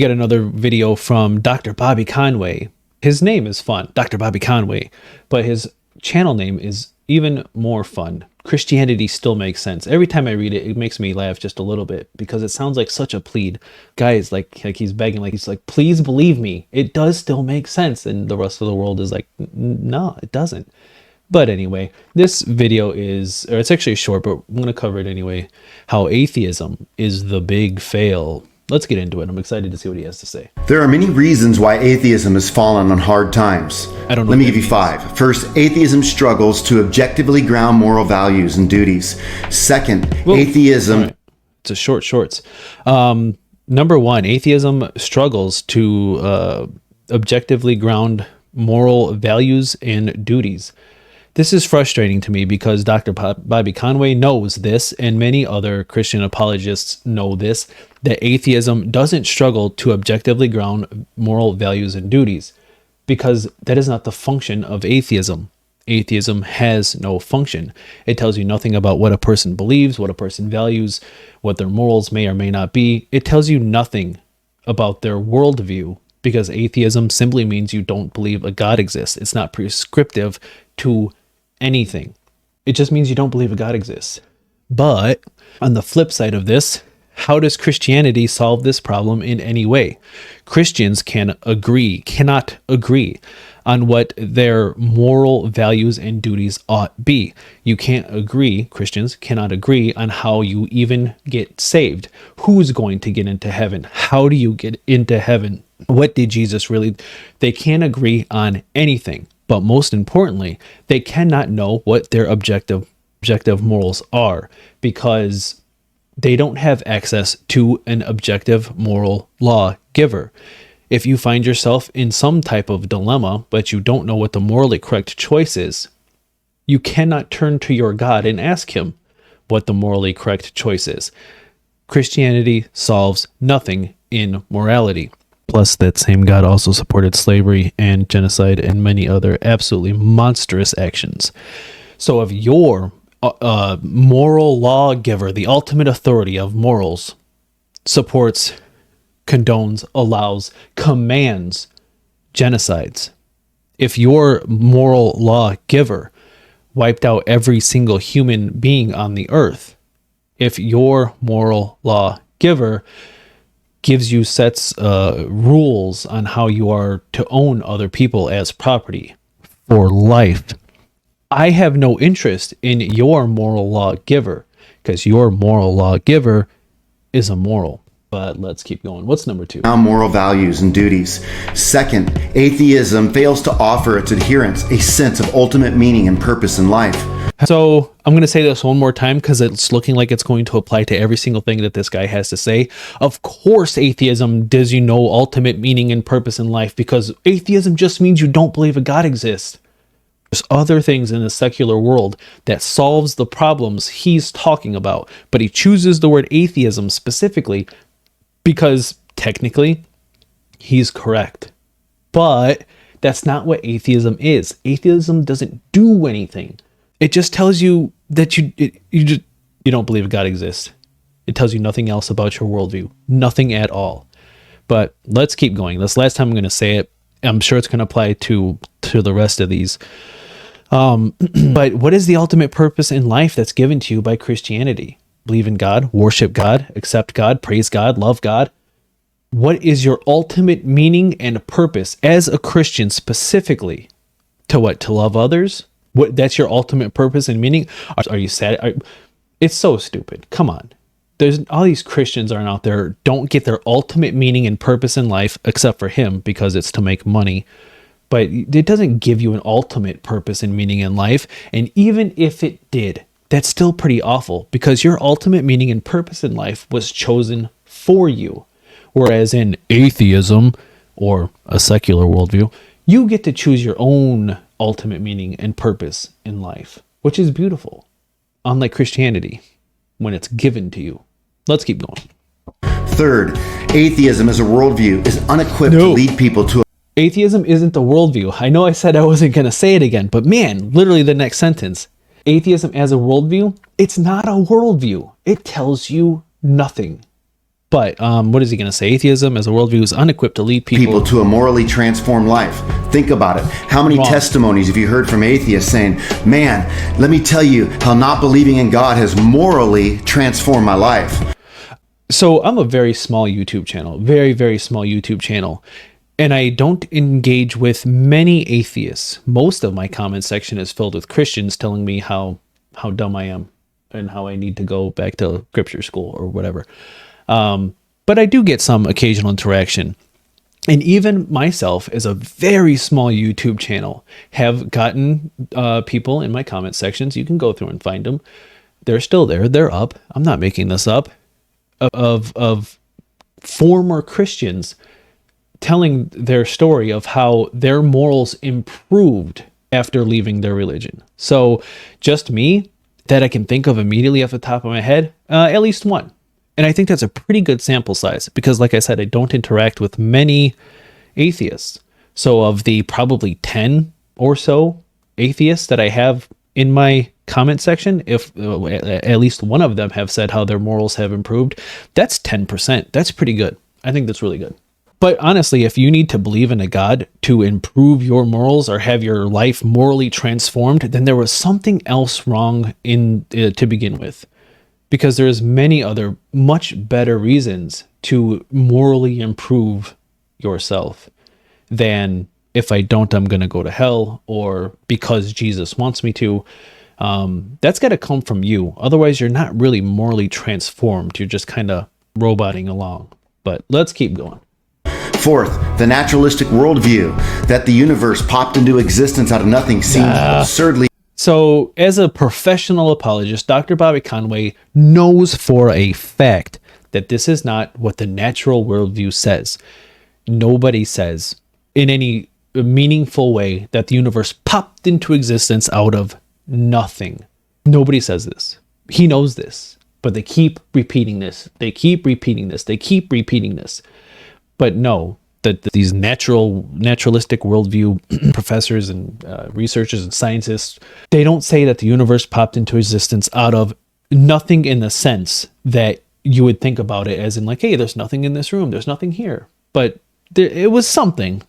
We got another video from Dr. Bobby Conway. His name is fun, Dr. Bobby Conway, but his channel name is even more fun. Christianity Still Makes Sense. Every time I read it, it makes me laugh just a little bit because it sounds like such a plead. Guy is like he's begging, like he's like, please believe me, it does still make sense. And the rest of the world is like, no, it doesn't. But anyway, this video is, or it's actually short, but I'm going to cover it anyway. How atheism is the big fail. Let's get into it. I'm excited to see what he has to say. There are many reasons why atheism has fallen on hard times. I don't know. Let me give you 5. First, atheism struggles to objectively ground moral values and duties. Second, atheism... Right. It's a shorts. Number 1, atheism struggles to objectively ground moral values and duties. This is frustrating to me because Dr. Bobby Conway knows this, and many other Christian apologists know this, that atheism doesn't struggle to objectively ground moral values and duties, because that is not the function of atheism. Atheism has no function. It tells you nothing about what a person believes, what a person values, what their morals may or may not be. It tells you nothing about their worldview, because atheism simply means you don't believe a God exists. It's not prescriptive to anything. It just means you don't believe a God exists. But on the flip side of this, how does Christianity solve this problem in any way? Christians cannot agree on what their moral values and duties ought be. You can't agree, Christians cannot agree on how you even get saved. Who's going to get into heaven? How do you get into heaven? What did Jesus really... They can't agree on anything. But most importantly, they cannot know what their objective morals are, because they don't have access to an objective moral law giver. If you find yourself in some type of dilemma, but you don't know what the morally correct choice is, you cannot turn to your God and ask him what the morally correct choice is. Christianity solves nothing in morality. Plus, that same God also supported slavery and genocide and many other absolutely monstrous actions. So if your moral lawgiver, the ultimate authority of morals, supports, condones, allows, commands genocides, if your moral lawgiver wiped out every single human being on the earth, if your moral lawgiver gives you sets rules on how you are to own other people as property for life, I have no interest in your moral lawgiver, because your moral lawgiver is immoral. But let's keep going. What's number 2? Moral values and duties. Second, atheism fails to offer its adherents a sense of ultimate meaning and purpose in life. So I'm going to say this one more time because it's looking like it's going to apply to every single thing that this guy has to say. Of course, atheism does you know ultimate meaning and purpose in life, because atheism just means you don't believe a God exists. There's other things in the secular world that solves the problems he's talking about, but he chooses the word atheism specifically because technically he's correct. But that's not what atheism is. Atheism doesn't do anything. It just tells you that you don't believe God exists. It tells you nothing else about your worldview. Nothing at all. But let's keep going. This last time I'm going to say it. I'm sure it's going to apply to the rest of these. But what is the ultimate purpose in life that's given to you by Christianity? Believe in God, worship God, accept God, praise God, love God. What is your ultimate meaning and purpose as a Christian specifically? To what? To love others? What? That's your ultimate purpose and meaning? Are you sad? It's so stupid. Come on. There's all these Christians are out there don't get their ultimate meaning and purpose in life, except for him, because it's to make money. But it doesn't give you an ultimate purpose and meaning in life. And even if it did, that's still pretty awful, because your ultimate meaning and purpose in life was chosen for you. Whereas in atheism or a secular worldview, you get to choose your own ultimate meaning and purpose in life, which is beautiful. Unlike Christianity, when it's given to you. Let's keep going. Third, atheism as a worldview is unequipped to lead people to... Atheism isn't the worldview. I know I said I wasn't going to say it again, but man, literally the next sentence. Atheism as a worldview, it's not a worldview. It tells you nothing. But what is he going to say? Atheism as a worldview is unequipped to lead people to a morally transformed life. Think about it. How many testimonies have you heard from atheists saying, man, let me tell you how not believing in God has morally transformed my life? So I'm a very small YouTube channel, very, very small YouTube channel. And I don't engage with many atheists. Most of my comment section is filled with Christians telling me how dumb I am and how I need to go back to scripture school or whatever. But I do get some occasional interaction. And even myself, as a very small YouTube channel, have gotten people in my comment sections. You can go through and find them. They're still there. They're up. I'm not making this up. Of former Christians telling their story of how their morals improved after leaving their religion. So just me, that I can think of immediately off the top of my head, at least one. And I think that's a pretty good sample size because, like I said, I don't interact with many atheists. So of the probably 10 or so atheists that I have in my comment section, if at least one of them have said how their morals have improved, that's 10%. That's pretty good. I think that's really good. But honestly, if you need to believe in a God to improve your morals or have your life morally transformed, then there was something else wrong to begin with. Because there's many other much better reasons to morally improve yourself than if I don't, I'm going to go to hell, or because Jesus wants me to. That's got to come from you. Otherwise, you're not really morally transformed. You're just kind of roboting along. But let's keep going. Fourth, the naturalistic worldview that the universe popped into existence out of nothing seems absurdly. So, as a professional apologist, Dr. Bobby Conway knows for a fact that this is not what the natural worldview says. Nobody says in any meaningful way that the universe popped into existence out of nothing. Nobody says this. He knows this, but they keep repeating this. They keep repeating this. They keep repeating this. But no, that these naturalistic worldview professors and researchers and scientists, they don't say that the universe popped into existence out of nothing in the sense that you would think about it as in like, hey, there's nothing in this room, there's nothing here. But it was something.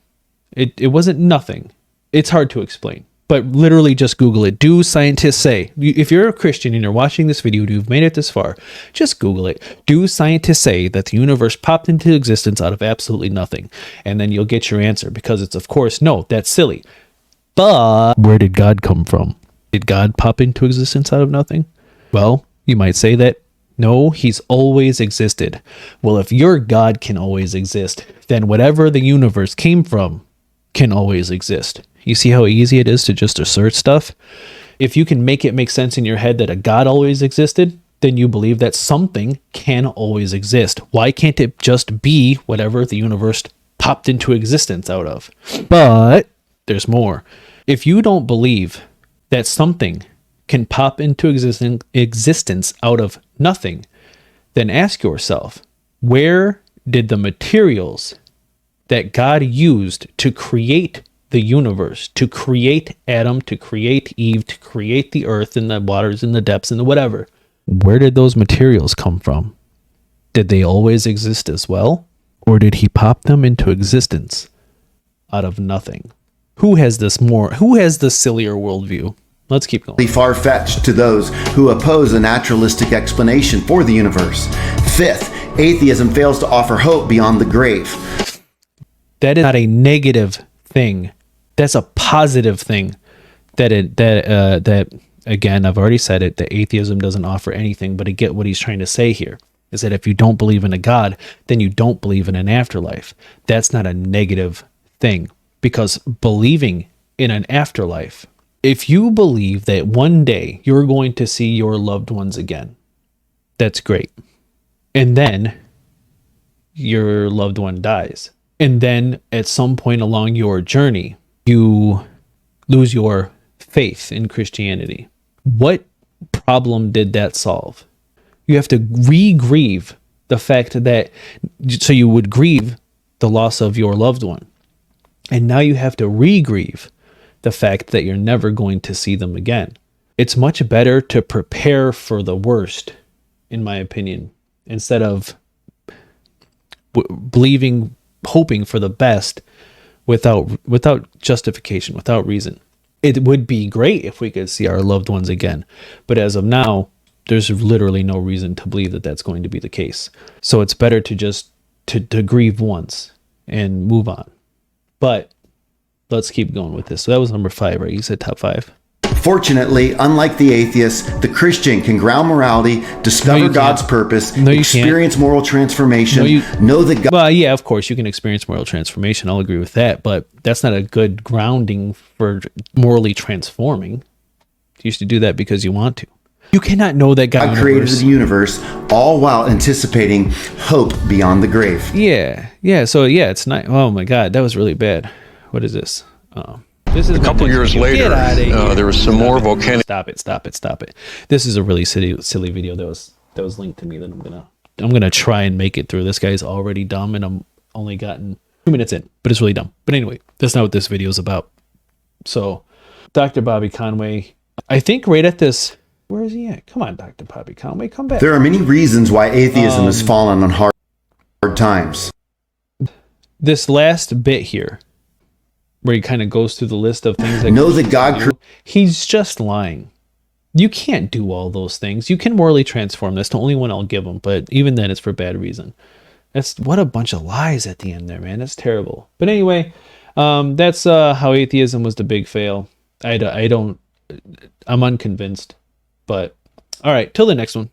It wasn't nothing. It's hard to explain. But literally just Google it. Do scientists say? If you're a Christian and you're watching this video, you've made it this far, just Google it. Do scientists say that the universe popped into existence out of absolutely nothing? And then you'll get your answer, because it's, of course, no, that's silly. But where did God come from? Did God pop into existence out of nothing? Well, you might say that, no, he's always existed. Well, if your God can always exist, then whatever the universe came from can always exist. You see how easy it is to just assert stuff? If you can make it make sense in your head that a God always existed, then you believe that something can always exist. Why can't it just be whatever the universe popped into existence out of? But there's more. If you don't believe that something can pop into existence out of nothing, then ask yourself, where did the materials that God used to create the universe, to create Adam, to create Eve, to create the earth and the waters and the depths and the whatever, where did those materials come from? Did they always exist as well? Or did he pop them into existence out of nothing? Who has the sillier worldview? Let's keep going. Far-fetched to those who oppose a naturalistic explanation for the universe. Fifth, atheism fails to offer hope beyond the grave. That is not a negative thing. That's a positive thing. That again, I've already said it, that atheism doesn't offer anything, but I get what he's trying to say here, is that if you don't believe in a God, then you don't believe in an afterlife. That's not a negative thing, because believing in an afterlife, if you believe that one day you're going to see your loved ones again, that's great. And then your loved one dies. And then at some point along your journey, you lose your faith in Christianity. What problem did that solve? You have to re-grieve the fact that, so you would grieve the loss of your loved one. And now you have to re-grieve the fact that you're never going to see them again. It's much better to prepare for the worst, in my opinion, instead of believing, hoping for the best without justification, without reason. It would be great if we could see our loved ones again, but as of now, there's literally no reason to believe that that's going to be the case. So it's better to just to grieve once and move on. But let's keep going with this. So that was number 5, right? You said top 5. Fortunately, unlike the atheist, the Christian can ground morality, discover God's purpose, experience moral transformation, know that God... Well, yeah, of course, you can experience moral transformation. I'll agree with that, but that's not a good grounding for morally transforming. You used to do that because you want to. You cannot know that God created the universe, all while anticipating hope beyond the grave. Yeah. So, yeah, it's not... Oh, my God, that was really bad. What is this? This is a couple years later, there was some more volcanic... Stop it. This is a really silly video that was linked to me that I'm gonna try and make it through. This guy's already dumb, and I'm only gotten 2 minutes in, but it's really dumb. But anyway, that's not what this video is about. So, Dr. Bobby Conway, I think right at this... Where is he at? Come on, Dr. Bobby Conway, come back. There are many reasons why atheism has fallen on hard times. This last bit here, where he kind of goes through the list of things that know that God he's just lying. You can't do all those things. You can morally transform. That's the only one I'll give him, but even then it's for bad reason. That's what a bunch of lies at the end there, man. That's terrible. But anyway, that's how atheism was the big fail. I'm unconvinced, but all right, till the next one.